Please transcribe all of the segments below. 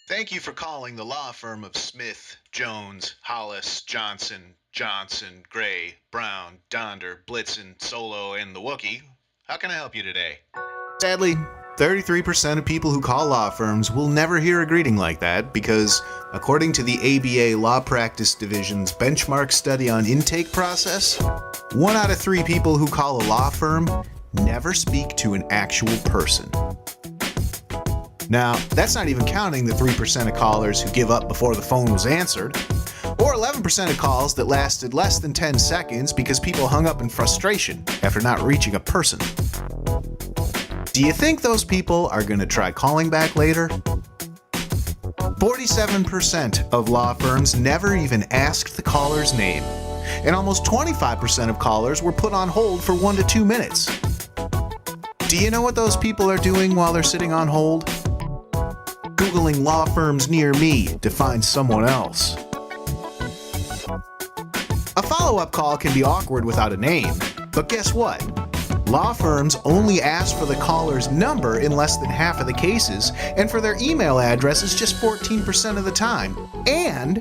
Thank you for calling the law firm of Smith, Jones, Hollis, Johnson, Gray, Brown, Donder, Blitzen, Solo, and the Wookiee. How can I help you today? Sadly, 33% of people who call law firms will never hear a greeting like that because, according to the ABA Law Practice Division's benchmark study on intake process, 1 out of 3 people who call a law firm never speak to an actual person. Now, that's not even counting the 3% of callers who give up before the phone was answered, or 11% of calls that lasted less than 10 seconds because people hung up in frustration after not reaching a person. Do you think those people are going to try calling back later? 47% of law firms never even asked the caller's name, and almost 25% of callers were put on hold for 1 to 2 minutes. Do you know what those people are doing while they're sitting on hold? Googling law firms near me to find someone else. A follow-up call can be awkward without a name, but guess what? Law firms only ask for the caller's number in less than half of the cases, and for their email addresses just 14% of the time. And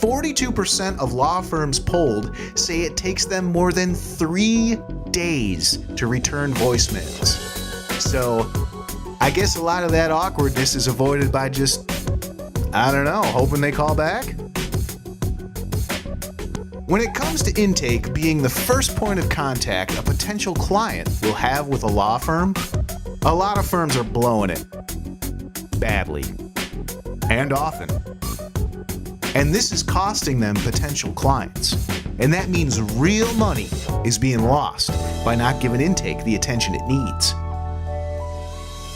42% of law firms polled say it takes them more than 3 days to return voicemails. So, I guess a lot of that awkwardness is avoided by just, hoping they call back? When it comes to intake being the first point of contact a potential client will have with a law firm, a lot of firms are blowing it. Badly. And often. And this is costing them potential clients. And that means real money is being lost by not giving intake the attention it needs.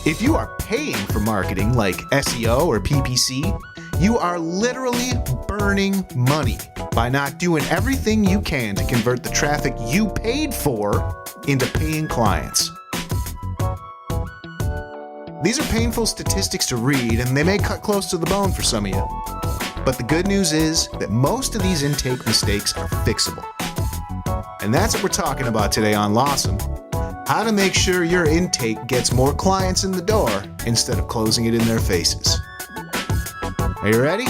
If you are paying for marketing like SEO or PPC, you are literally burning money by not doing everything you can to convert the traffic you paid for into paying clients. These are painful statistics to read, and they may cut close to the bone for some of you. But the good news is that most of these intake mistakes are fixable. And that's what we're talking about today on Lawsome. How to make sure your intake gets more clients in the door instead of closing it in their faces. Are you ready?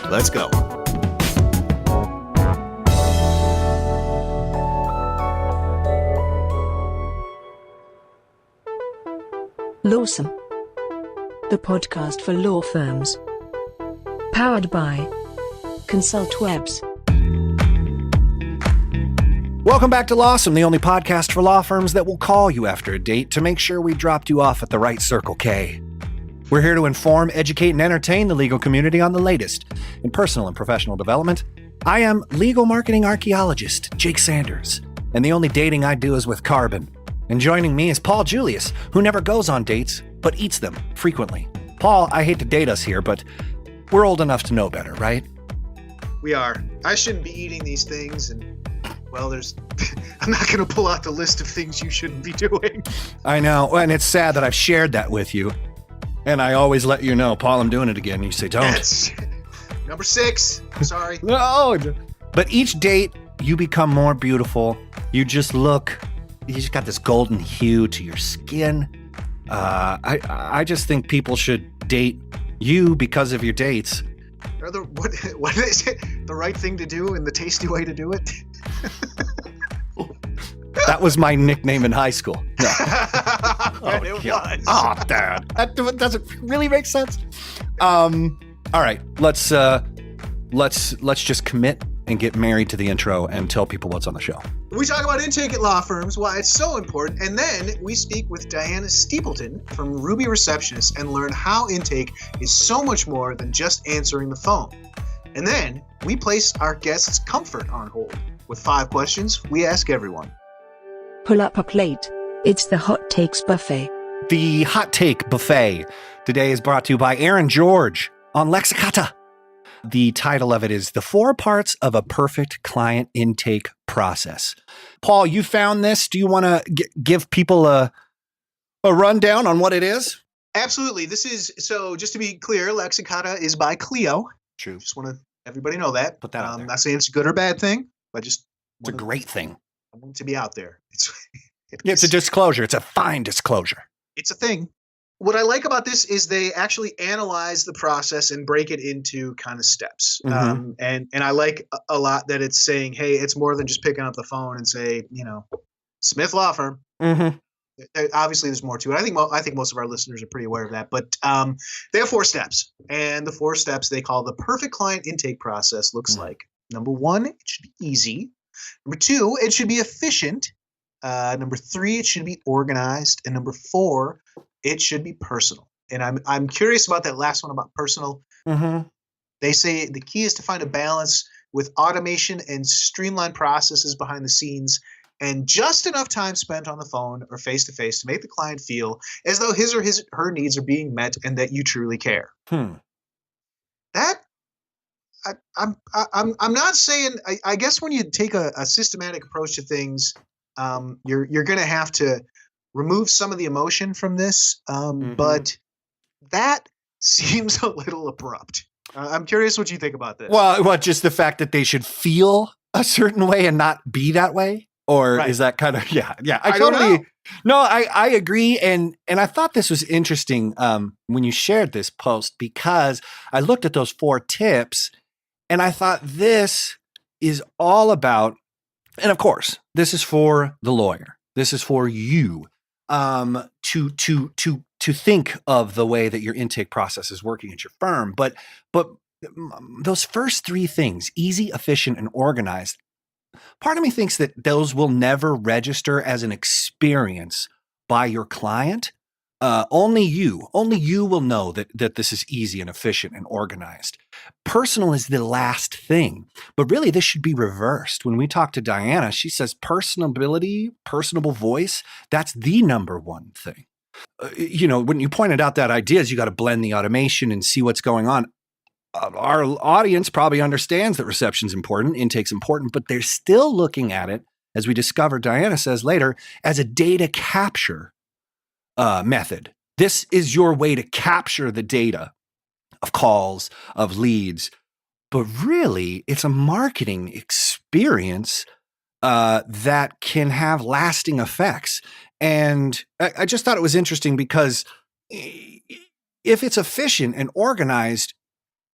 Let's go. Lawsome, the podcast for law firms. Powered by ConsultWebs. Welcome back to Lawsome, the only podcast for law firms that will call you after a date to make sure we dropped you off at the right Circle K. We're here to inform, educate, and entertain the legal community on the latest in personal and professional development. I am legal marketing archaeologist Jake Sanders, and the only dating I do is with carbon. And joining me is Paul Julius, who never goes on dates, but eats them frequently. Paul, I hate to date us here, but we're old enough to know better, right? We are. I shouldn't be eating these things, and well, I'm not going to pull out the list of things you shouldn't be doing. I know, and it's sad that I've shared that with you. And I always let you know, Paul, I'm doing it again. You say, don't. That's number 6. Sorry. No. But each date, you become more beautiful. You just got this golden hue to your skin. I just think people should date you because of your dates. What is it? The right thing to do and the tasty way to do it? That was my nickname in high school. No. It was. Oh, Dad. That doesn't really make sense. All right, let's just commit and get married to the intro and tell people what's on the show. We talk about intake at law firms, why it's so important, and then we speak with Dianna Stapleton from Ruby Receptionist and learn how intake is so much more than just answering the phone. And then we place our guests' comfort on hold with 5 questions we ask everyone. Pull up a plate. It's the Hot Takes Buffet. The Hot Take Buffet today is brought to you by Aaron George on Lexicata. The title of it is The 4 Parts of a Perfect Client Intake Process. Paul, you found this. Do you want to give people a rundown on what it is? Absolutely. This is, so just to be clear, Lexicata is by Clio. True. Just want to everybody know that. Put that out there. I'm not saying it's a good or bad thing, but just It's a great thing. I want it to be out there. It's a disclosure. It's a fine disclosure. It's a thing. what I like about this is they actually analyze the process and break it into kind of steps. Mhm. And I like a lot that it's saying, hey, it's more than just picking up the phone and say, Smith Law Firm. Mhm. Obviously, there's more to it. I think most of our listeners are pretty aware of that. But they have 4 steps, and the 4 steps they call the perfect client intake process looks like. Number 1, it should be easy. Number 2, it should be efficient. Number 3, it should be organized, and number 4, it should be personal. And I'm curious about that last one about personal. Mhm. They say the key is to find a balance with automation and streamlined processes behind the scenes, and just enough time spent on the phone or face to face to make the client feel as though his or her needs are being met and that you truly care. Hmm. That I'm not saying. I guess when you take a systematic approach to things, you're going to have to remove some of the emotion from this. But that seems a little abrupt. I'm curious what you think about this. Well, just the fact that they should feel a certain way and not be that way, or Right. is that kind of yeah? I don't know. No, I agree, and I thought this was interesting when you shared this post because I looked at those 4 tips, and I thought this is all about, and of course, this is for the lawyer. This is for you to think of the way that your intake process is working at your firm. But those first 3 things, easy, efficient, and organized, part of me thinks that those will never register as an experience by your client. Only you will know that this is easy and efficient and organized. Personal is the last thing, but really this should be reversed. When we talk to Dianna, she says personability, personable voice, that's the number one thing. When you pointed out that idea is you got to blend the automation and see what's going on. Our audience probably understands that reception's important, intake's important, but they're still looking at it, as we discover, Dianna says later, as a data capture method. This is your way to capture the data of calls, of leads, but really it's a marketing experience that can have lasting effects. And I just thought it was interesting because if it's efficient and organized,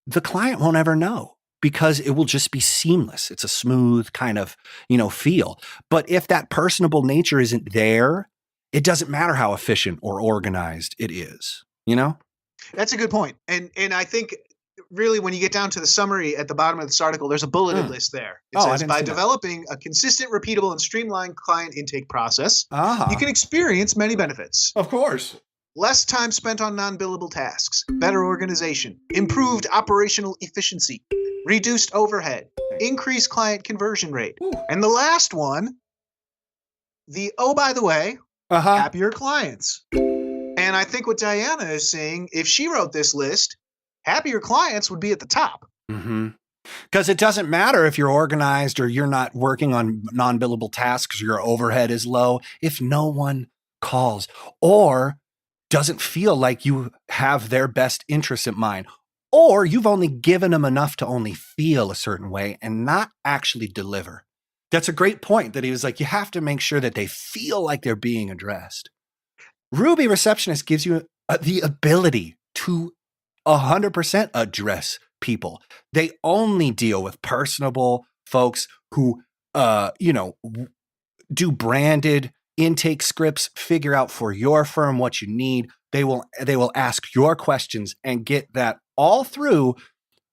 the client won't ever know because it will just be seamless. It's a smooth kind of, feel. But if that personable nature isn't there, it doesn't matter how efficient or organized it is, That's a good point. And I think really when you get down to the summary at the bottom of this article, there's a bulleted list there. It says, by developing a consistent, repeatable, and streamlined client intake process, you can experience many benefits. Of course. Less time spent on non-billable tasks, better organization, improved operational efficiency, reduced overhead, increased client conversion rate. And the last one, by the way, happier clients. And I think what Dianna is saying, if she wrote this list, happier clients would be at the top. Because it doesn't matter if you're organized or you're not working on non-billable tasks or your overhead is low if no one calls or doesn't feel like you have their best interests in mind, or you've only given them enough to only feel a certain way and not actually deliver. That's a great point that he was like, you have to make sure that they feel like they're being addressed. Ruby Receptionist gives you the ability to 100% address people. They only deal with personable folks who, do branded intake scripts, figure out for your firm what you need. They will ask your questions and get that all through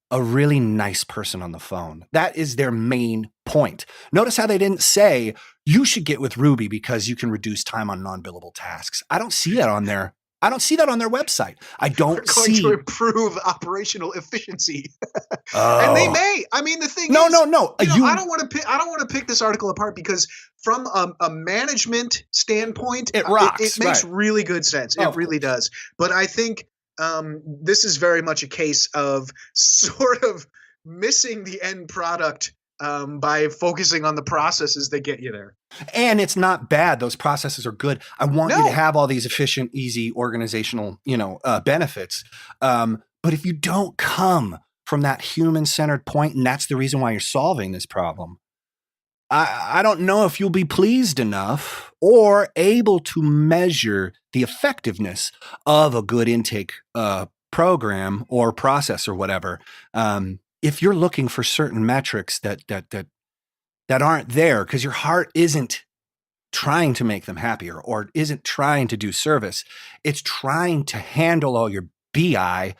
a really nice person on the phone. That is their main point. Notice how they didn't say you should get with Ruby because you can reduce time on non-billable tasks. I don't see that on their website. I don't We're going to improve operational efficiency. Oh. And they may. I mean, the thing is, no. I don't want to pick this article apart because from a management standpoint, it rocks. It makes really good sense. It really does. But I think this is very much a case of sort of missing the end product by focusing on the processes that get you there. And it's not bad. Those processes are good. I want you to have all these efficient, easy organizational, benefits. But if you don't come from that human-centered point, and that's the reason why you're solving this problem, I don't know if you'll be pleased enough or able to measure the effectiveness of a good intake program or process or whatever, if you're looking for certain metrics that aren't there because your heart isn't trying to make them happier or isn't trying to do service, it's trying to handle all your BI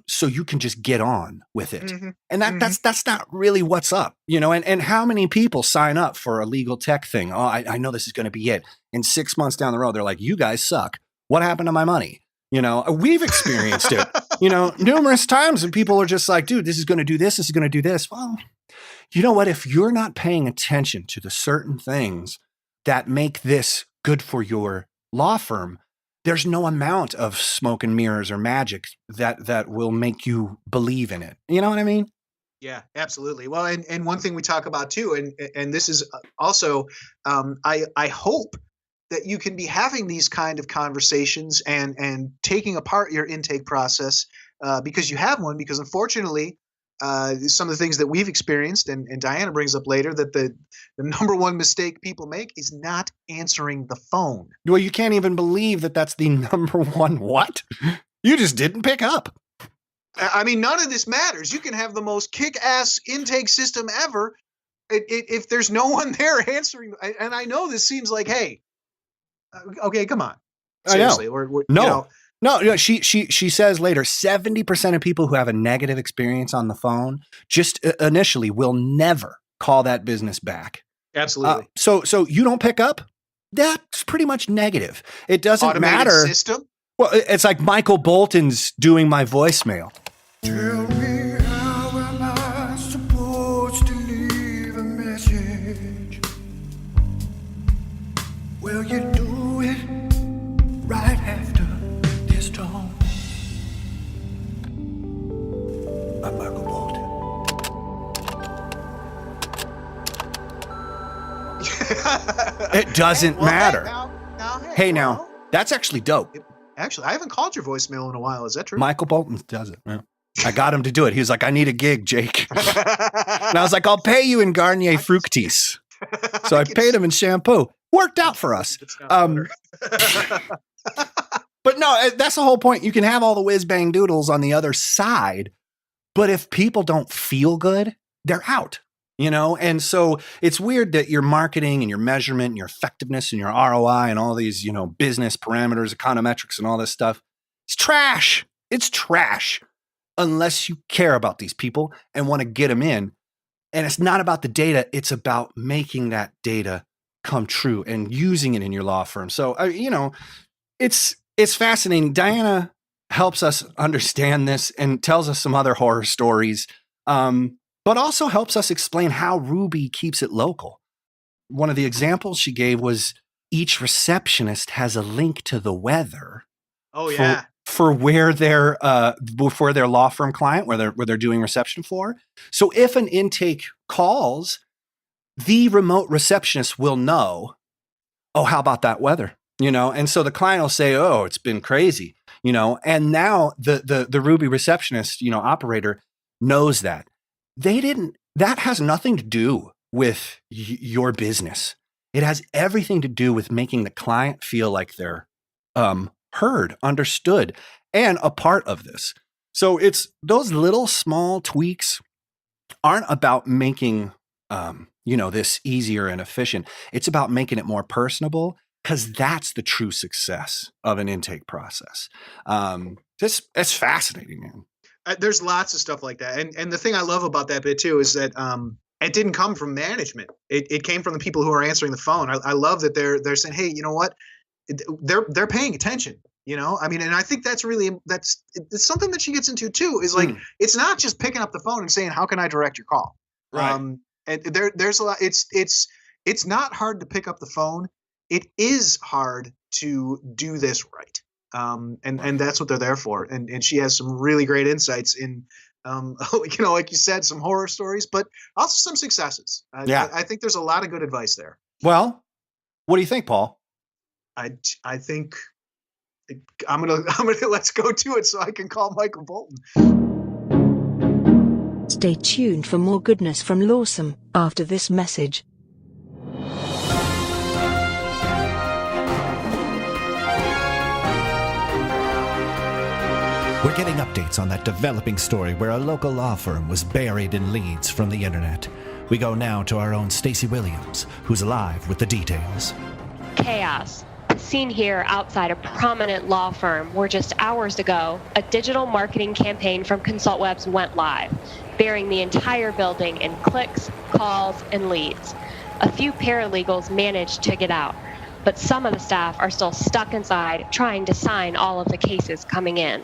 so you can just get on with it. Mm-hmm. And that's not really what's up, and how many people sign up for a legal tech thing? Oh, I know this is going to be it. And 6 months down the road, they're like, you guys suck. What happened to my money? We've experienced it, numerous times, and people are just like, dude, this is going to do this. This is going to do this. Well, you know what? If you're not paying attention to the certain things that make this good for your law firm, there's no amount of smoke and mirrors or magic that will make you believe in it. You know what I mean? Yeah, absolutely. Well, and one thing we talk about too, and this is also, I hope that you can be having these kind of conversations and taking apart your intake process because you have one. Because unfortunately, some of the things that we've experienced, and Dianna brings up later, that the number one mistake people make is not answering the phone. Well, you can't even believe that that's the number one what? You just didn't pick up. I mean, none of this matters. You can have the most kick-ass intake system ever. If there's no one there answering, and I know this seems like, hey, okay, come on. Seriously, No, she says later, 70% of people who have a negative experience on the phone just initially will never call that business back. Absolutely. So you don't pick up? That's pretty much negative. It doesn't Automated matter. System? Well, it's like Michael Bolton's doing my voicemail. Tell me, how am I supposed to leave a message? Well, you do it right after this tone. I'm Michael Bolton. It doesn't matter. Hey, now, well, that's actually dope. actually, I haven't called your voicemail in a while. Is that true? Michael Bolton does it. Yeah. I got him to do it. He was like, I need a gig, Jake. And I was like, I'll pay you in Garnier Fructis. So I paid him in shampoo. Worked out for us. But no, that's the whole point. You can have all the whiz bang doodles on the other side, but if people don't feel good, they're out, And so it's weird that your marketing and your measurement and your effectiveness and your ROI and all these, business parameters, econometrics and all this stuff, it's trash. It's trash unless you care about these people and want to get them in. And it's not about the data. It's about making that data come true and using it in your law firm. So, it's fascinating. Dianna helps us understand this and tells us some other horror stories, but also helps us explain how Ruby keeps it local. One of the examples she gave was each receptionist has a link to the weather. Oh, yeah. For where their law firm client, where they're doing reception for. So if an intake calls, the remote receptionist will know, oh, how about that weather? And so the client will say, oh, it's been crazy, and now the Ruby receptionist, operator knows that. That has nothing to do with your business. It has everything to do with making the client feel like they're heard, understood, and a part of this. So it's those little small tweaks aren't about making, this easier and efficient. It's about making it more personable, because that's the true success of an intake process. It's fascinating, man. There's lots of stuff like that. And the thing I love about that bit too is that it didn't come from management. It came from the people who are answering the phone. I love that they're saying, hey, you know what? They're paying attention. I mean, and I think that's it's something that she gets into too, is like, it's not just picking up the phone and saying, how can I direct your call? Right. And there's a lot, it's not hard to pick up the phone. It is hard to do this right. And that's what they're there for. And she has some really great insights in, like you said, some horror stories, but also some successes. I think there's a lot of good advice there. Well, what do you think, Paul? I think I'm gonna let's go to it so I can call Michael Bolton. Stay tuned for more goodness from Lawsome after this message. We're getting updates on that developing story where a local law firm was buried in leads from the internet. We go now to our own Stacey Williams, who's live with the details. Chaos. The scene here outside a prominent law firm where just hours ago, a digital marketing campaign from ConsultWebs went live, burying the entire building in clicks, calls, and leads. A few paralegals managed to get out, but some of the staff are still stuck inside trying to sign all of the cases coming in.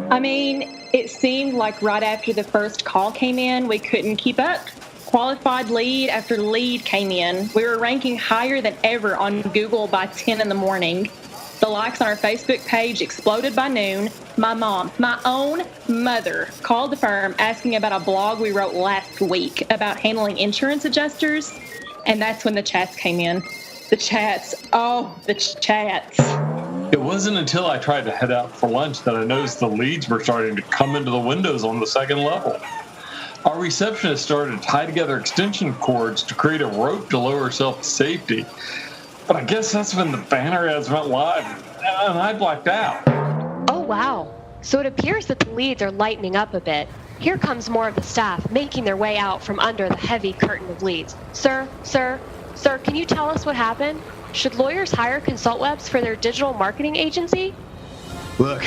I mean, it seemed like right after the first call came in, we couldn't keep up. Qualified lead after lead came in. We were ranking higher than ever on Google by 10 in the morning. The likes on our Facebook page exploded by noon. My mom, my own mother, called the firm asking about a blog we wrote last week about handling insurance adjusters. And that's when the chats came in. The chats. It wasn't until I tried to head out for lunch that I noticed the leads were starting to come into the windows on the second level. Our receptionist started to tie together extension cords to create a rope to lower herself to safety. But I guess that's when the banner ads went live, and I blacked out. Oh, wow. So it appears that the leads are lightening up a bit. Here comes more of the staff making their way out from under the heavy curtain of leads. Sir, can you tell us what happened? Should lawyers hire ConsultWebs for their digital marketing agency? Look,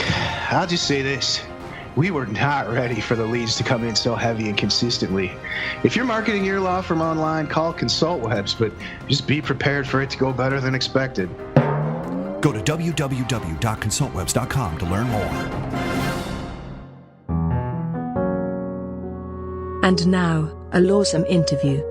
I'll just say this. We were not ready for the leads to come in so heavy and consistently. If you're marketing your law firm online, call ConsultWebs, but just be prepared for it to go better than expected. Go to www.consultwebs.com to learn more. And now, a Lawsome interview.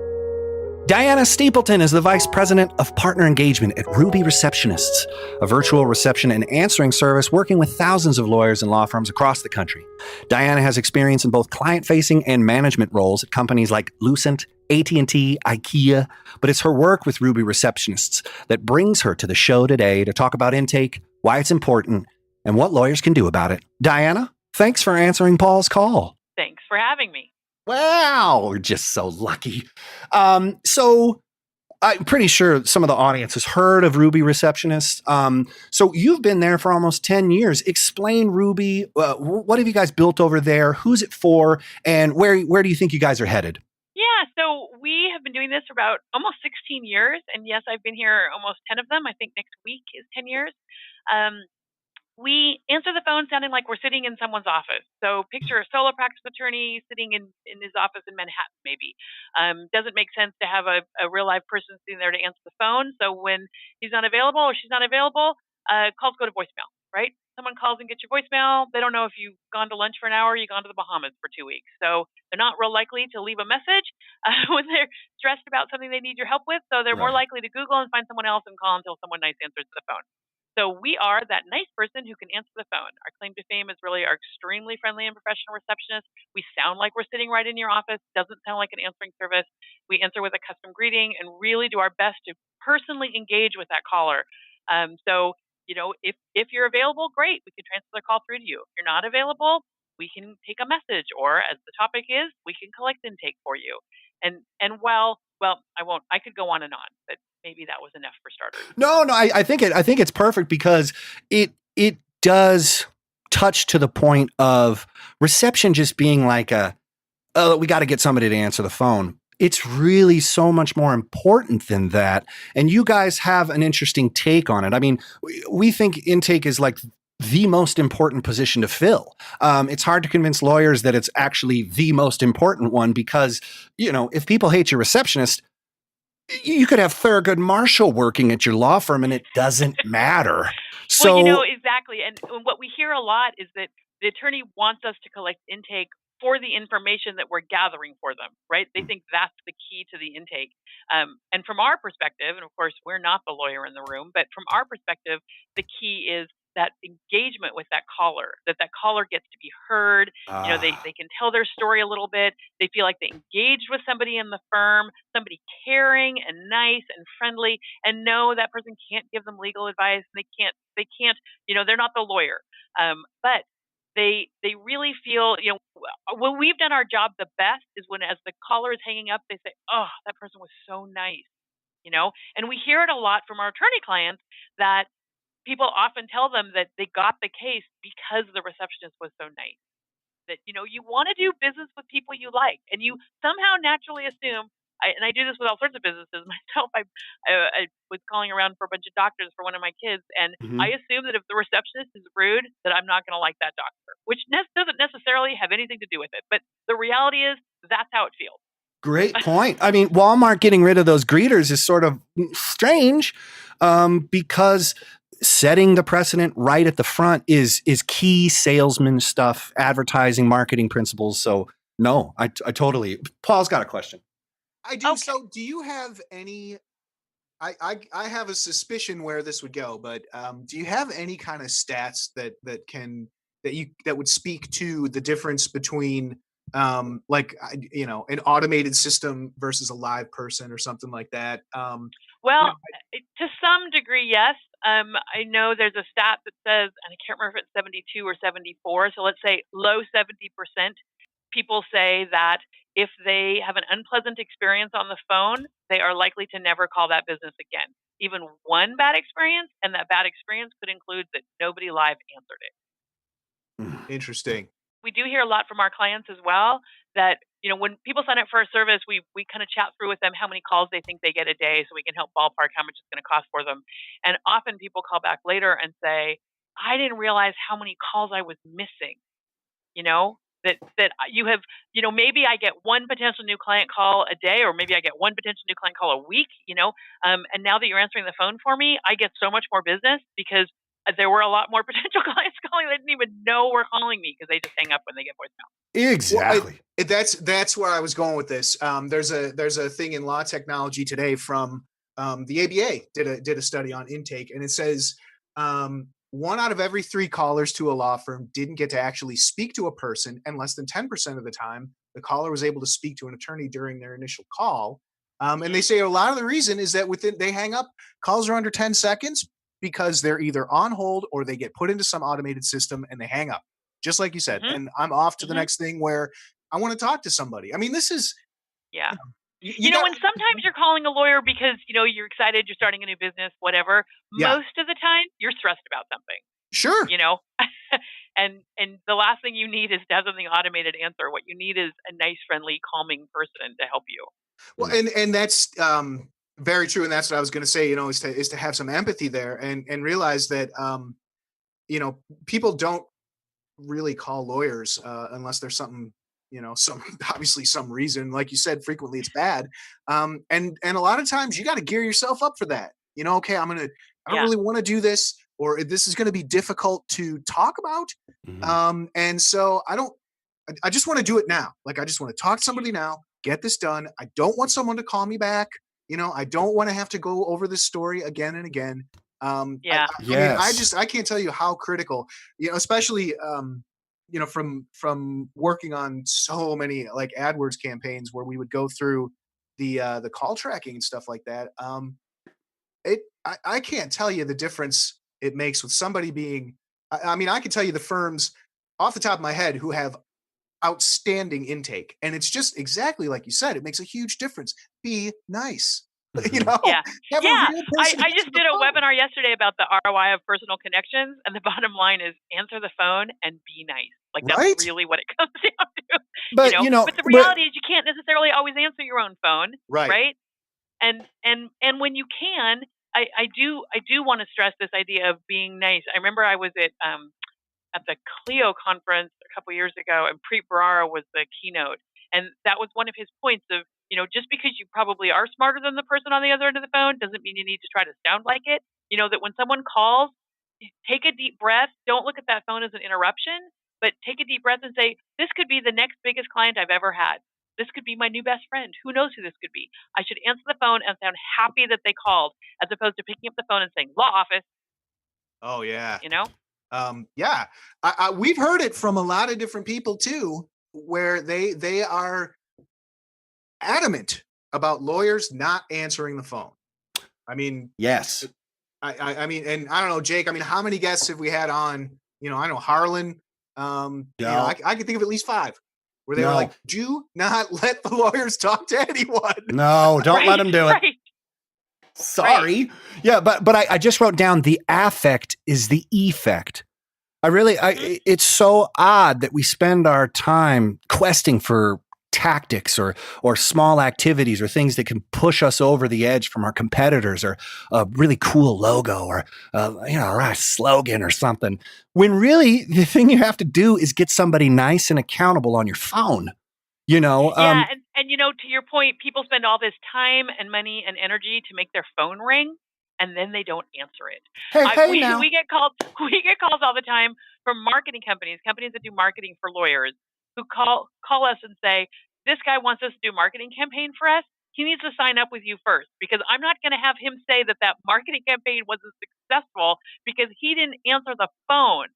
Dianna Stapleton is the Vice President of Partner Engagement at Ruby Receptionists, a virtual reception and answering service working with thousands of lawyers and law firms across the country. Dianna has experience in both client-facing and management roles at companies like Lucent, AT&T, IKEA, but it's her work with Ruby Receptionists that brings her to the show today to talk about intake, why it's important, and what lawyers can do about it. Dianna, thanks for answering Paul's call. Thanks for having me. Wow, we're just so lucky. So I'm pretty sure some of the audience has heard of Ruby Receptionists. So you've been there for almost 10 years. Explain Ruby. What have you guys built over there? Who's it for? And where do you think you guys are headed? Yeah, so we have been doing this for about almost 16 years. And yes, I've been here almost 10 of them. I think next week is 10 years. We answer the phone sounding like we're sitting in someone's office. So picture a solo practice attorney sitting in his office in Manhattan, maybe. Doesn't make sense to have a real live person sitting there to answer the phone. So when he's not available or she's not available, calls go to voicemail, right? Someone calls and gets your voicemail. They don't know if you've gone to lunch for an hour or you've gone to the Bahamas for 2 weeks. So they're not real likely to leave a message when they're stressed about something they need your help with. So they're more likely to Google and find someone else and call until someone nice answers the phone. So we are that nice person who can answer the phone. Our claim to fame is really our extremely friendly and professional receptionist. We sound like we're sitting right in your office. Doesn't sound like an answering service. We answer with a custom greeting and really do our best to personally engage with that caller. So, if you're available, great. We can transfer the call through to you. If you're not available, we can take a message, or as the topic is, we can collect intake for you. And well, I won't. I could go on and on, but maybe that was enough for starters. No, I think it's perfect because it does touch to the point of reception just being like we got to get somebody to answer the phone. It's really so much more important than that. And you guys have an interesting take on it. I mean, we think intake is like the most important position to fill. It's hard to convince lawyers that it's actually the most important one because, if people hate your receptionist, you could have Thurgood Marshall working at your law firm and it doesn't matter. So, well, exactly. And what we hear a lot is that the attorney wants us to collect intake for the information that we're gathering for them, right? They think that's the key to the intake. And from our perspective, and of course, we're not the lawyer in the room, but from our perspective, the key is that engagement with that caller gets to be heard. They can tell their story a little bit. They feel like they engaged with somebody in the firm, somebody caring and nice and friendly, and know that person can't give them legal advice. They can't, they're not the lawyer. But they really feel, when we've done our job the best is when, as the caller is hanging up, they say, "Oh, that person was so nice," and we hear it a lot from our attorney clients that people often tell them that they got the case because the receptionist was so nice. That, you want to do business with people you like, and you somehow naturally assume. And I do this with all sorts of businesses myself. I was calling around for a bunch of doctors for one of my kids, and I assume that if the receptionist is rude, that I'm not going to like that doctor, which doesn't necessarily have anything to do with it. But the reality is that's how it feels. Great point. I mean, Walmart getting rid of those greeters is sort of strange, because setting the precedent right at the front is key salesman stuff, advertising, marketing principles. So no, I totally. Paul's got a question. I do. Okay. So do you have any? I have a suspicion where this would go, but do you have any kind of stats that would speak to the difference between an automated system versus a live person or something like that? Well, to some degree, yes. I know there's a stat that says, and I can't remember if it's 72 or 74. So let's say low 70% people say that if they have an unpleasant experience on the phone, they are likely to never call that business again. Even one bad experience, and that bad experience could include that nobody live answered it. Interesting. We do hear a lot from our clients as well that, when people sign up for a service, we kind of chat through with them how many calls they think they get a day so we can help ballpark how much it's going to cost for them. And often people call back later and say, I didn't realize how many calls I was missing. That you have, maybe I get one potential new client call a day, or maybe I get one potential new client call a week, and now that you're answering the phone for me, I get so much more business because there were a lot more potential clients calling that didn't even know were calling me because they just hang up when they get voicemail. Exactly. Well, that's where I was going with this. There's a thing in law technology today from the ABA did a study on intake, and it says 1 out of every 3 callers to a law firm didn't get to actually speak to a person, and less than 10% of the time, the caller was able to speak to an attorney during their initial call. And they say a lot of the reason is that they hang up, calls are under 10 seconds because they're either on hold or they get put into some automated system and they hang up, just like you said. And I'm off to the next thing where I want to talk to somebody. I mean, this is... Yeah. And sometimes you're calling a lawyer because, you're excited, you're starting a new business, whatever. Yeah. Most of the time, you're stressed about something. Sure. And the last thing you need is to have something automated answer. What you need is a nice, friendly, calming person to help you. Well, and that's very true. And that's what I was going to say, is to have some empathy there and realize that, people don't really call lawyers unless there's something, obviously some reason, like you said, frequently it's bad. And a lot of times you got to gear yourself up for that. Okay, I don't really want to do this, or this is going to be difficult to talk about. And so I just want to do it now. Like, I just want to talk to somebody now, get this done. I don't want someone to call me back. I don't want to have to go over this story again and again. I can't tell you how critical, especially, from working on so many like AdWords campaigns where we would go through the call tracking and stuff like that. I can't tell you the difference it makes with somebody being, I can tell you the firms off the top of my head who have outstanding intake, and it's just exactly like you said. It makes a huge difference. Be nice. Yeah. I just did a webinar yesterday about the ROI of personal connections, and the bottom line is answer the phone and be nice. Like, that's really what it comes down to. But but the reality is you can't necessarily always answer your own phone, right? And when you can, I do want to stress this idea of being nice. I remember I was at the Clio conference a couple years ago, and Preet Bharara was the keynote, and that was one of his points of, just because you probably are smarter than the person on the other end of the phone doesn't mean you need to try to sound like it. That when someone calls, take a deep breath. Don't look at that phone as an interruption, but take a deep breath and say, this could be the next biggest client I've ever had. This could be my new best friend. Who knows who this could be? I should answer the phone and sound happy that they called, as opposed to picking up the phone and saying, law office. Oh, yeah. We've heard it from a lot of different people too, where they are adamant about lawyers not answering the phone. Yes. I mean, and I don't know, Jake, how many guests have we had on? I know Harlan. I can think of at least 5 where they were like, do not let the lawyers talk to anyone. No, don't let them do it. Sorry. Yeah, but I just wrote down the affect is the effect. It's so odd that we spend our time questing for tactics or small activities or things that can push us over the edge from our competitors or a really cool logo or a slogan or something. When really the thing you have to do is get somebody nice and accountable on your phone. Yeah, and to your point, people spend all this time and money and energy to make their phone ring, and then they don't answer it. Hey now. We get calls all the time from marketing companies that do marketing for lawyers, who call us and say, this guy wants us to do a marketing campaign for us. He needs to sign up with you first, because I'm not going to have him say that marketing campaign wasn't successful because he didn't answer the phone.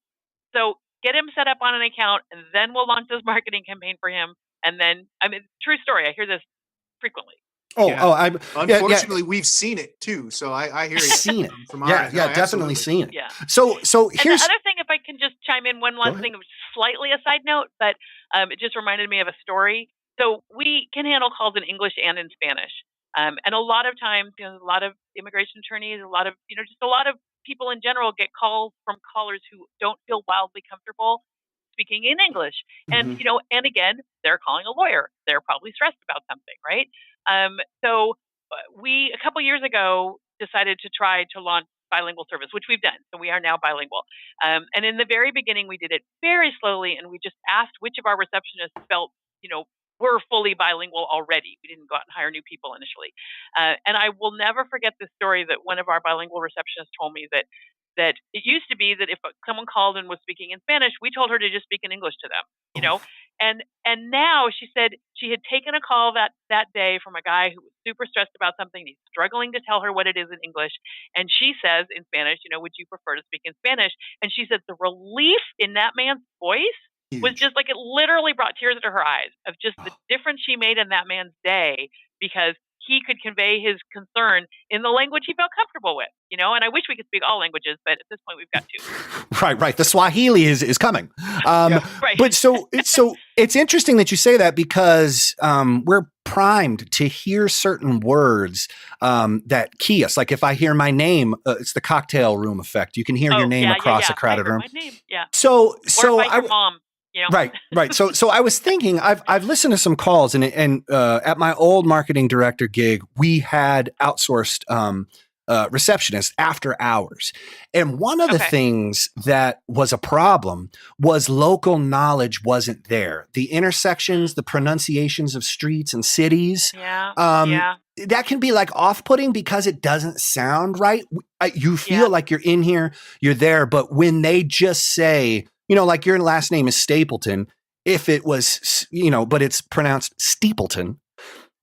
So get him set up on an account, and then we'll launch this marketing campaign for him. And then, true story. I hear this frequently. Unfortunately, we've seen it too. So I hear you. Seen it from our end. Definitely seen it. Yeah. So and here's the other thing, if I can just chime in one last thing, slightly a side note, but it just reminded me of a story. So we can handle calls in English and in Spanish. And a lot of times, a lot of immigration attorneys, a lot of people in general get calls from callers who don't feel wildly comfortable speaking in English. And, and again, they're calling a lawyer. They're probably stressed about something, right? So we, a couple years ago, decided to try to launch bilingual service, which we've done. So we are now bilingual. And in the very beginning, we did it very slowly, and we just asked which of our receptionists felt, were fully bilingual already. We didn't go out and hire new people initially. And I will never forget this story that one of our bilingual receptionists told me that it used to be that if someone called and was speaking in Spanish, we told her to just speak in English to them, and now she said she had taken a call that day from a guy who was super stressed about something. He's struggling to tell her what it is in English. And she says in Spanish, would you prefer to speak in Spanish? And she said the relief in that man's voice was just like, it literally brought tears to her eyes of just the difference she made in that man's day, because he could convey his concern in the language he felt comfortable with, and I wish we could speak all languages, but at this point we've got two. Right. The Swahili is coming. Right. But so it's interesting that you say that, because we're primed to hear certain words that key us. Like if I hear my name, it's the cocktail room effect. You can hear your name across a crowded room. My name. Yeah. So or if I hear mom. Right. So I was thinking, I've listened to some calls, and at my old marketing director gig, we had outsourced receptionists after hours. And one of the things that was a problem was local knowledge wasn't there. The intersections, the pronunciations of streets and cities. That can be like off-putting because it doesn't sound right. You feel like you're in here, you're there, but when they just say, like your last name is Stapleton, if it was, but it's pronounced Steepleton,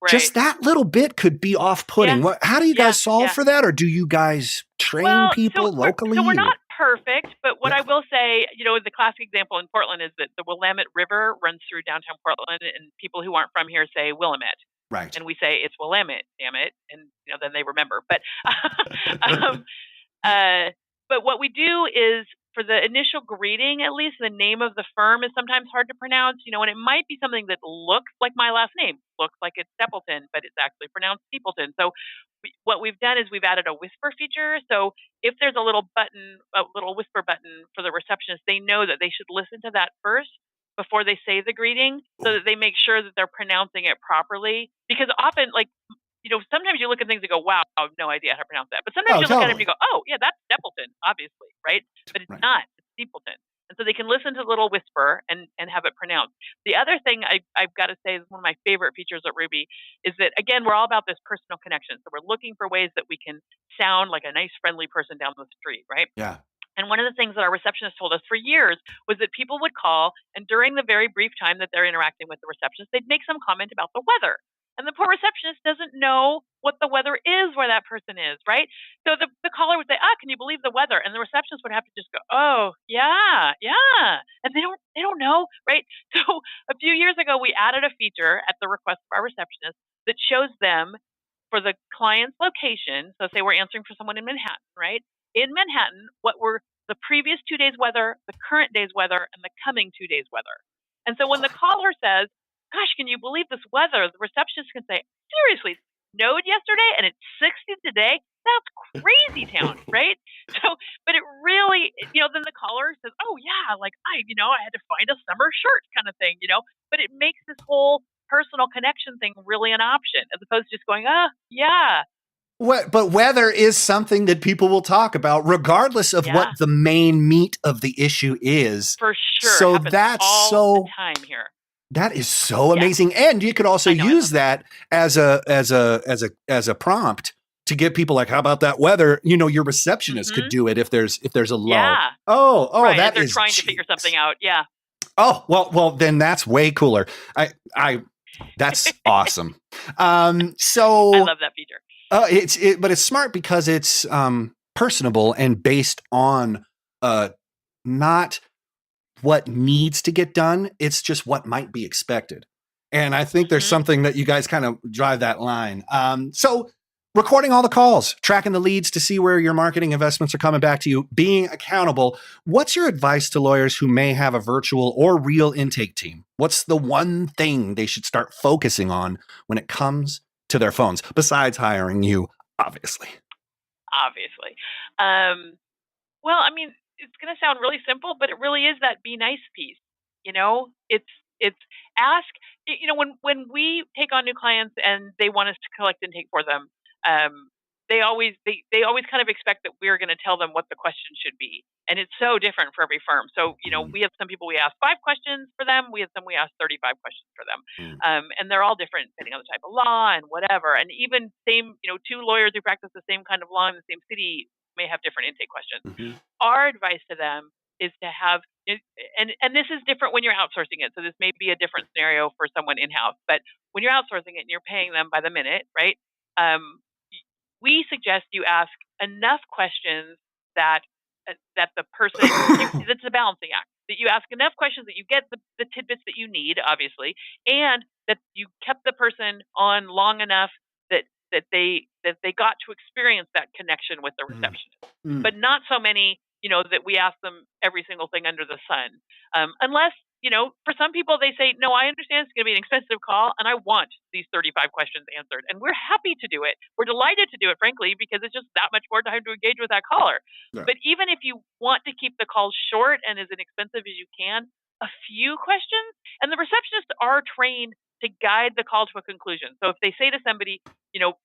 just that little bit could be off-putting. How do you guys solve for that? Or do you guys train people locally? So we're not perfect, but what I will say, the classic example in Portland is that the Willamette River runs through downtown Portland, and people who aren't from here say Willamette. Right. And we say it's Willamette, damn it. And, then they remember. But, but what we do is, for the initial greeting, at least, the name of the firm is sometimes hard to pronounce, and it might be something that looks like my last name, looks like it's Stapleton, but it's actually pronounced Stapleton. So what we've done is we've added a whisper feature. So if there's a little whisper button for the receptionist, they know that they should listen to that first before they say the greeting, so that they make sure that they're pronouncing it properly. Because often, sometimes you look at things and go, wow, I have no idea how to pronounce that. But sometimes you look at it and you go, oh, yeah, that's Stapleton, obviously, right? But it's not. It's Stapleton. And so they can listen to the little whisper and have it pronounced. The other thing I've got to say is one of my favorite features at Ruby is that, again, we're all about this personal connection. So we're looking for ways that we can sound like a nice, friendly person down the street, right? Yeah. And one of the things that our receptionist told us for years was that people would call, and during the very brief time that they're interacting with the receptionist, they'd make some comment about the weather. And the poor receptionist doesn't know what the weather is where that person is, right? So the caller would say, can you believe the weather? And the receptionist would have to just go, oh, yeah. And they don't know, right? So a few years ago, we added a feature at the request of our receptionist that shows them for the client's location. So say we're answering for someone in Manhattan, right? In Manhattan, what were the previous 2 days' weather, the current day's weather, and the coming 2 days' weather. And so when the caller says, gosh, can you believe this weather? The receptionist can say, seriously, snowed yesterday and it's 60 today. That's crazy town, right? So, but it really, then the caller says, oh yeah, like I had to find a summer shirt kind of thing, but it makes this whole personal connection thing really an option as opposed to just going, yeah. But weather is something that people will talk about, regardless of what the main meat of the issue is. For sure. So It happens that's all the time here. That is so amazing, and you could also use that as a prompt to get people like, how about that weather? Your receptionist could do it if there's a lull. Yeah. Oh, right, that they're is trying to figure something out. Yeah. Oh, well, then that's way cooler. That's awesome. So I love that feature. But it's smart because it's personable and based on not what needs to get done. It's just what might be expected. And I think there's something that you guys kind of drive that line. So recording all the calls, tracking the leads to see where your marketing investments are coming back to you, being accountable. What's your advice to lawyers who may have a virtual or real intake team? What's the one thing they should start focusing on when it comes to their phones, besides hiring you, obviously? Obviously. Well, I mean, it's going to sound really simple, but it really is that be nice piece. It's ask, when we take on new clients and they want us to collect intake for them, they always kind of expect that we're going to tell them what the question should be. And it's so different for every firm. So, we have some people we ask 5 questions for them. We have some we ask 35 questions for them. And they're all different depending on the type of law and whatever. And even same, 2 lawyers who practice the same kind of law in the same city may have different intake questions. Our advice to them is to have, and this is different when you're outsourcing it. So this may be a different scenario for someone in-house, but when you're outsourcing it and you're paying them by the minute, right? We suggest you ask enough questions that the person, that's a balancing act, that you ask enough questions that you get the tidbits that you need, obviously, and that you kept the person on long enough that they got to experience that connection with the receptionist, but not so many, that we ask them every single thing under the sun, unless, for some people they say, no, I understand it's going to be an expensive call and I want these 35 questions answered, and we're happy to do it. We're delighted to do it, frankly, because it's just that much more time to engage with that caller. Right. But even if you want to keep the call short and as inexpensive as you can, a few questions, and the receptionists are trained to guide the call to a conclusion. So if they say to somebody,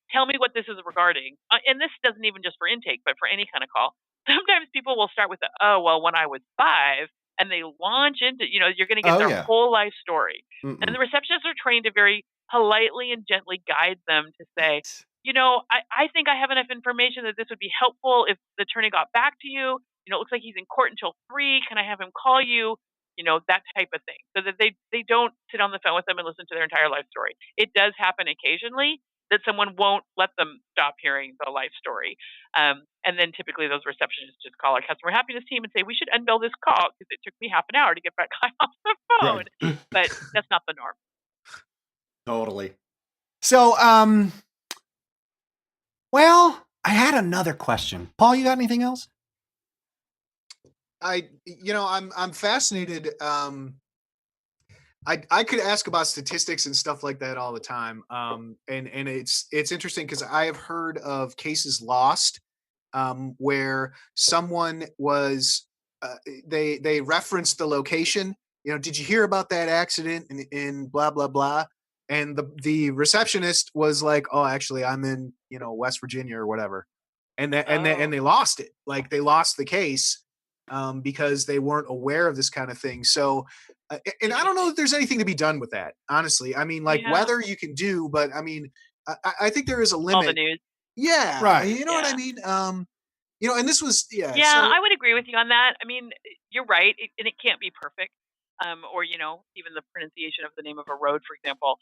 tell me what this is regarding, and this doesn't even just for intake, but for any kind of call, sometimes people will start with when I was 5, and they launch into, you're going to get their whole life story. And the receptionists are trained to very politely and gently guide them to say, I think I have enough information that this would be helpful if the attorney got back to you. It looks like he's in court until 3. Can I have him call you? That type of thing, so that they don't sit on the phone with them and listen to their entire life story. It does happen occasionally that someone won't let them stop hearing the life story. And then typically those receptionists just call our customer happiness team and say, we should unbill this call because it took me half an hour to get that guy off the phone. Right. But that's not the norm. Totally. So, well, I had another question. Paul, you got anything else? I'm fascinated. I could ask about statistics and stuff like that all the time. And it's interesting because I have heard of cases lost, where someone was, they referenced the location. Did you hear about that accident in blah blah blah? And the receptionist was like, oh, actually, I'm in West Virginia or whatever, and they lost it. Like they lost the case. Because they weren't aware of this kind of thing. So, and I don't know if there's anything to be done with that, honestly. I mean, weather you can do, but I mean, I think there is a limit. All the news. Yeah. Right. You know what I mean? And this was, Yeah, so, I would agree with you on that. I mean, you're right. And it can't be perfect. Or, even the pronunciation of the name of a road, for example.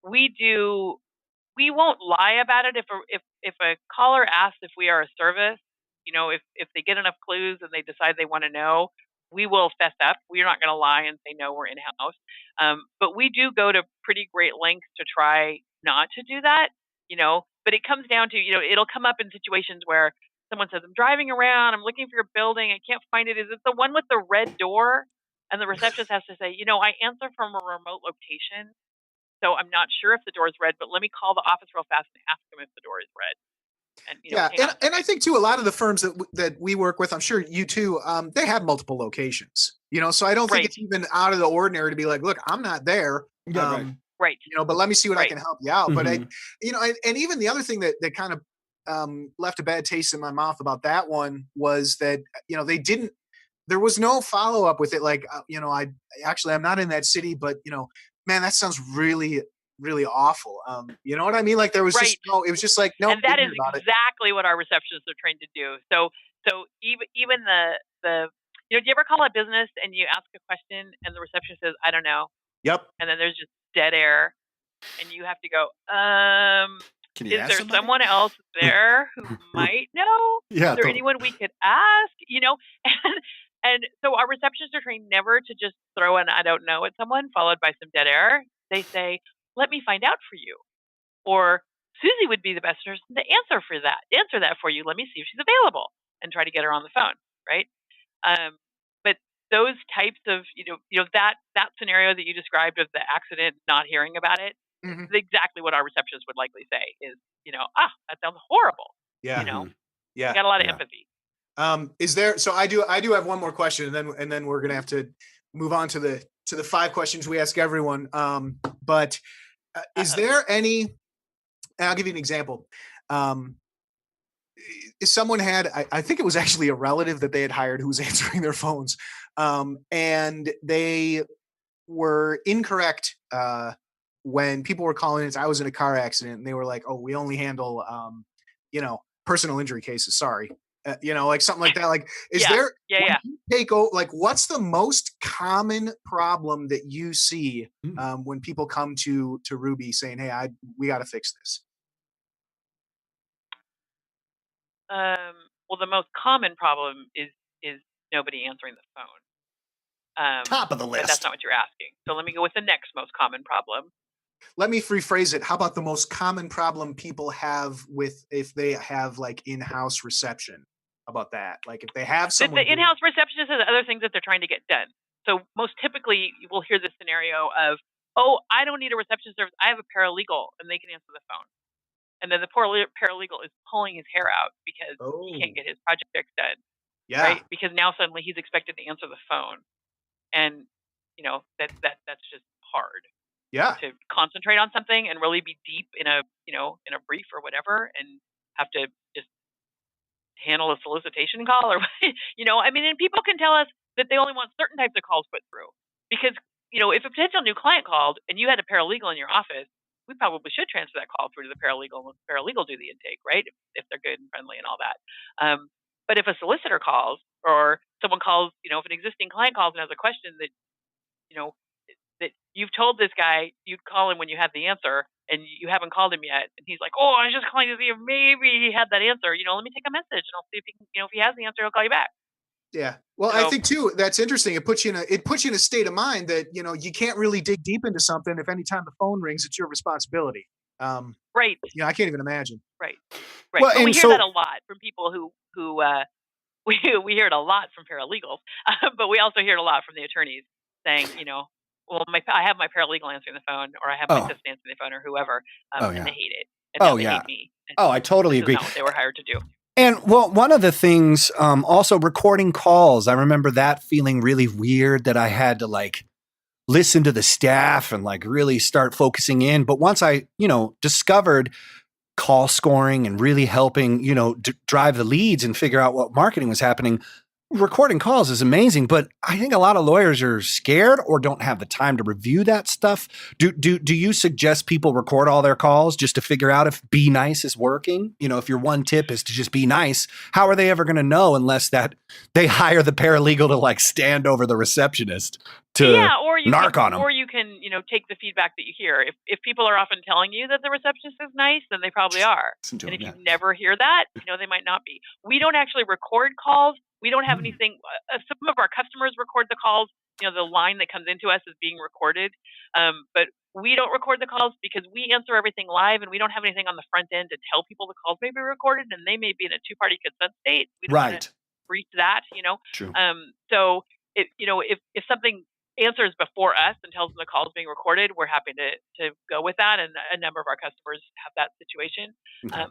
We won't lie about it if a caller asks if we are a service. If they get enough clues and they decide they want to know, we will fess up. We're not going to lie and say, no, we're in-house. But we do go to pretty great lengths to try not to do that, but it comes down to, it'll come up in situations where someone says, I'm driving around, I'm looking for your building, I can't find it. Is it the one with the red door? And the receptionist has to say, I answer from a remote location. So I'm not sure if the door is red, but let me call the office real fast and ask them if the door is red. And Yeah, hang on a and second. I think too, a lot of the firms that we work with, I'm sure you too, they have multiple locations. So I don't think Right. it's even out of the ordinary to be like, look, I'm not there. Yeah, Right. But let me see what I can help you out. But Mhm. and even the other thing that kind of left a bad taste in my mouth about that one was that they didn't. There was no follow up with it. Like I'm not in that city, but man, that sounds really really awful. You know what I mean? Like there was just Right. no. It was just like nope. And that Didn't is hear about it. exactly what our receptionists are trained to do. So even the do you ever call a business and you ask a question and the receptionist says, I don't know, Yep. and then there's just dead air, and you have to go, Can you is ask there somebody? someone else there who might know? Yeah, Is there totally. anyone we could ask? And so our receptionists are trained never to just throw an I don't know at someone followed by some dead air. They say, let me find out for you. Or Susie would be the best person to answer that for you. Let me see if she's available and try to get her on the phone, right? But those types of, that scenario that you described of the accident, not hearing about it, Mhm. is exactly what our receptionist would likely say is, that sounds horrible. Yeah. We got a lot of empathy. Is there? So I do have one more question, and then we're gonna have to move on to the 5 questions we ask everyone. But is there any? And I'll give you an example. Someone had, I think it was actually a relative that they had hired who was answering their phones, and they were incorrect when people were calling it. I was in a car accident, and they were like, "Oh, we only handle, personal injury cases. Sorry." Like something like that. Like, is there, when you take over, like, what's the most common problem that you see when people come to Ruby saying, "Hey, we got to fix this"? Well, the most common problem is nobody answering the phone. Top of the But that's list. not what you're asking. So let me go with the next most common problem. Let me rephrase it. How about the most common problem people have with if they have like in-house reception? How about that? Like if they have The someone in-house receptionist has other things that they're trying to get done. So most typically, you will hear the scenario of, "Oh, I don't need a reception service. I have a paralegal, and they can answer the phone." And then the poor paralegal is pulling his hair out because he can't get his project done, Yeah. right? Because now suddenly he's expected to answer the phone, and that's just hard Yeah. to concentrate on something and really be deep in a brief or whatever, and have to just handle a solicitation call or and people can tell us that they only want certain types of calls put through because if a potential new client called and you had a paralegal in your office, we probably should transfer that call through to the paralegal and let the paralegal do the intake, right? If they're good and friendly and all that. But if a solicitor calls or someone calls, if an existing client calls and has a question that you know that you've told this guy you'd call him when you had the answer and you haven't called him yet, and he's like, "Oh, I was just calling to see if maybe he had that answer. Let me take a message and I'll see if he can, if he has the answer, he'll call you back." Yeah. Well, I So think too that's interesting. It puts you in a state of mind that you can't really dig deep into something if anytime the phone rings, it's your responsibility. right, I can't even imagine. right. Well, But we and hear that so a lot from people who we hear it a lot from paralegals, but we also hear it a lot from the attorneys saying, well, I have my paralegal answering the phone, or I have my Oh. assistant answering the phone, or whoever, Oh, and yeah. they hate it, and now Oh, they yeah. hate me. Oh, I totally This agree. is not what they were hired to do. And well, one of the things, also recording calls, I remember that feeling really weird that I had to like listen to the staff and like really start focusing in. But once I, discovered call scoring and really helping, drive the leads and figure out what marketing was happening, recording calls is amazing, but I think a lot of lawyers are scared or don't have the time to review that stuff. Do you suggest people record all their calls just to figure out if be nice is working? If your one tip is to just be nice, how are they ever going to know unless that they hire the paralegal to like stand over the receptionist to or you narc can, on them? or you can, take the feedback that you hear. If people are often telling you that the receptionist is nice, then they probably are. Listen to And them, if yeah. you never hear that, they might not be. We don't actually record calls. We don't have anything. Some of our customers record the calls. The line that comes into us is being recorded, but we don't record the calls because we answer everything live, and we don't have anything on the front end to tell people the calls may be recorded, and they may be in a two-party consent state. We don't want to Right. breach that. True. So if something answers before us and tells them the call is being recorded, we're happy to go with that. And a number of our customers have that situation. Okay.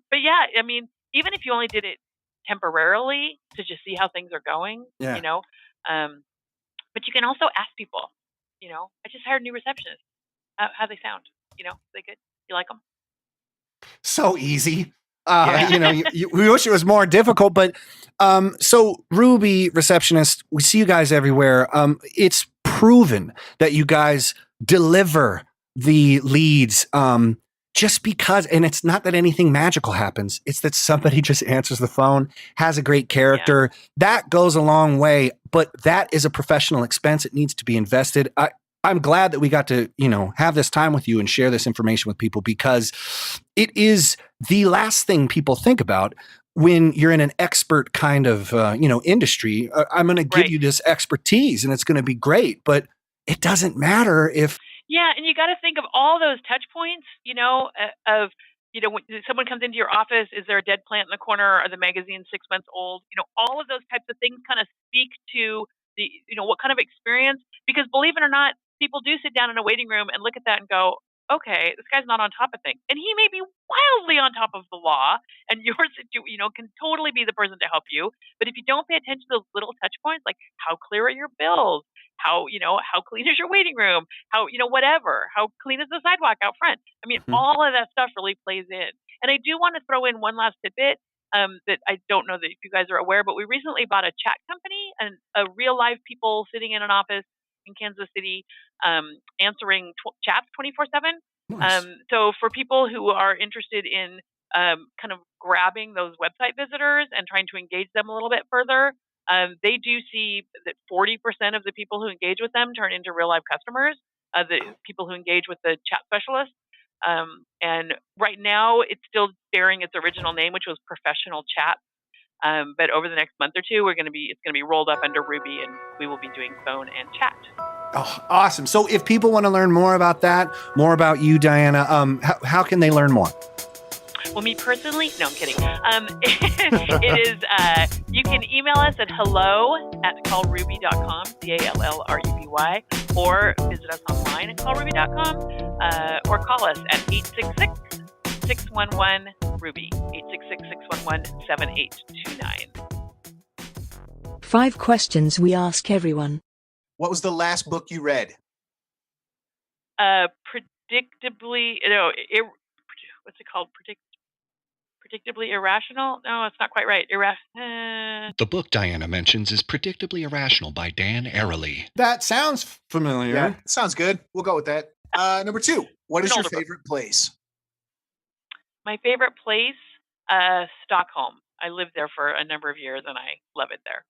But yeah, I mean, even if you only did it temporarily to just see how things are going, Yeah. you know, but you can also ask people, you know, I just hired a new receptionist. How they sound, you know, they good? You like them? So easy. Yeah. You know, we wish it was more difficult, but so Ruby receptionist, we see you guys everywhere. It's proven that you guys deliver the leads just because, and it's not that anything magical happens. It's that somebody just answers the phone, has a great character. That goes a long way, but that is a professional expense. It needs to be invested. I'm glad that we got to, you know, have this time with you and share this information with people, because it is the last thing people think about when you're in an expert kind of, industry. I'm going to give you this expertise and it's going to be great, but it doesn't matter if. Yeah, and you got to think of all those touch points, you know, when someone comes into your office, is there a dead plant in the corner? Are the magazines 6 months old? You know, all of those types of things kind of speak to the, you know, what kind of experience, because believe it or not, people do sit down in a waiting room and look at that and go, okay, this guy's not on top of things. And he may be wildly on top of the law, and yours, can totally be the person to help you. But if you don't pay attention to those little touch points, like how clear are your bills? How clean is your waiting room? How, whatever, how clean is the sidewalk out front? I mean, all of that stuff really plays in. And I do want to throw in one last tidbit that I don't know that if you guys are aware, but we recently bought a chat company and a real live people sitting in an office in Kansas City answering chats 24/7. Nice. So for people who are interested in kind of grabbing those website visitors and trying to engage them a little bit further, they do see that 40% of the people who engage with them turn into real live customers, the people who engage with the chat specialist. And right now it's still bearing its original name, which was Professional Chat. But over the next month or two, it's going to be rolled up under Ruby, and we will be doing phone and chat. Oh, awesome. So if people want to learn more about that, more about you, Dianna, how can they learn more? Well, me personally, no, I'm kidding. It is, you can email us at hello@callruby.com, CALLRUBY, or visit us online at callruby.com, or call us at 866-611-RUBY, 866-611-7829. 5 questions we ask everyone. What was the last book you read? Predictably, what's it called? Predictably Irrational? No, it's not quite right. The book Dianna mentions is Predictably Irrational by Dan Ariely. That sounds familiar. Yeah, sounds good. We'll go with that. Number 2, what is your favorite place? My favorite place, Stockholm. I lived there for a number of years, and I love it there.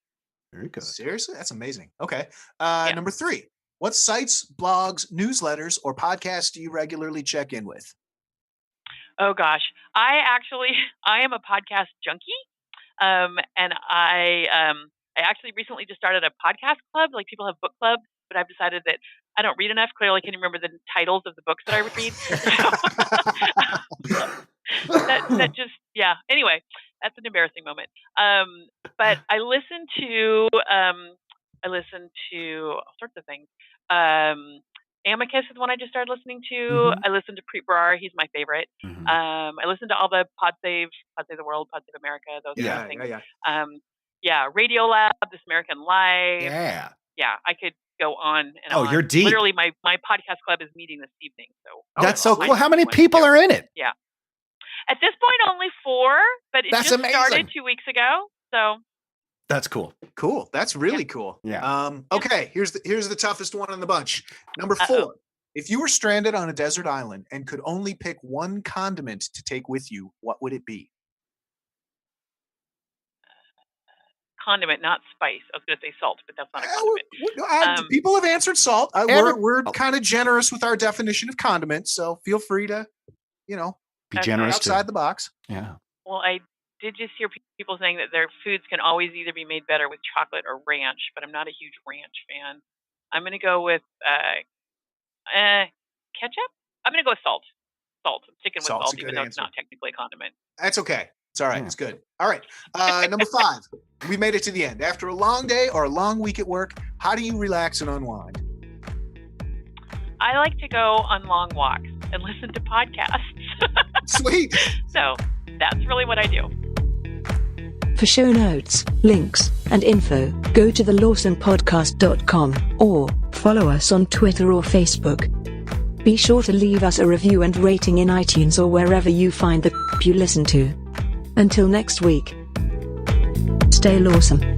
Very good. Seriously? That's amazing. Okay. Number 3, what sites, blogs, newsletters, or podcasts do you regularly check in with? Oh gosh, I am a podcast junkie, and I actually recently just started a podcast club. Like, people have book clubs, but I've decided that I don't read enough. Clearly, I can't remember the titles of the books that I read. that just, yeah. Anyway, that's an embarrassing moment. But I listen to all sorts of things. Amicus is one I just started listening to. Mm-hmm. I listen to Preet Bharara. He's my favorite. Mm-hmm. I listen to all the Pod Save the World, Pod Save America, those kind of things. Radio Lab, This American Life. Yeah. Yeah, I could go on and on. Oh, you're deep. Literally, my podcast club is meeting this evening. So that's so cool. How many people are in it? Yeah. At this point, only 4, but it That's just amazing. started 2 weeks ago. So that's cool. Cool. That's really cool. Yeah. Okay. Here's the toughest one in the bunch. Number 4. If you were stranded on a desert island and could only pick one condiment to take with you, what would it be? Condiment, not spice. I was going to say salt, but that's not a condiment. People have answered salt. We're kind of generous with our definition of condiment, so feel free to, be generous outside the box. Yeah. Well, I did just hear people saying that their foods can always either be made better with chocolate or ranch, but I'm not a huge ranch fan. I'm going to go with ketchup. I'm going to go with salt. I'm sticking with salt, even though it's not technically a condiment. That's okay. It's all right. It's good. All right. Number 5. We made it to the end. After a long day or a long week at work, how do you relax and unwind? I like to go on long walks and listen to podcasts. Sweet. So that's really what I do. For show notes, links, and info, go to thelawsomepodcast.com or follow us on Twitter or Facebook. Be sure to leave us a review and rating in iTunes or wherever you find the you listen to. Until next week, stay lawsome.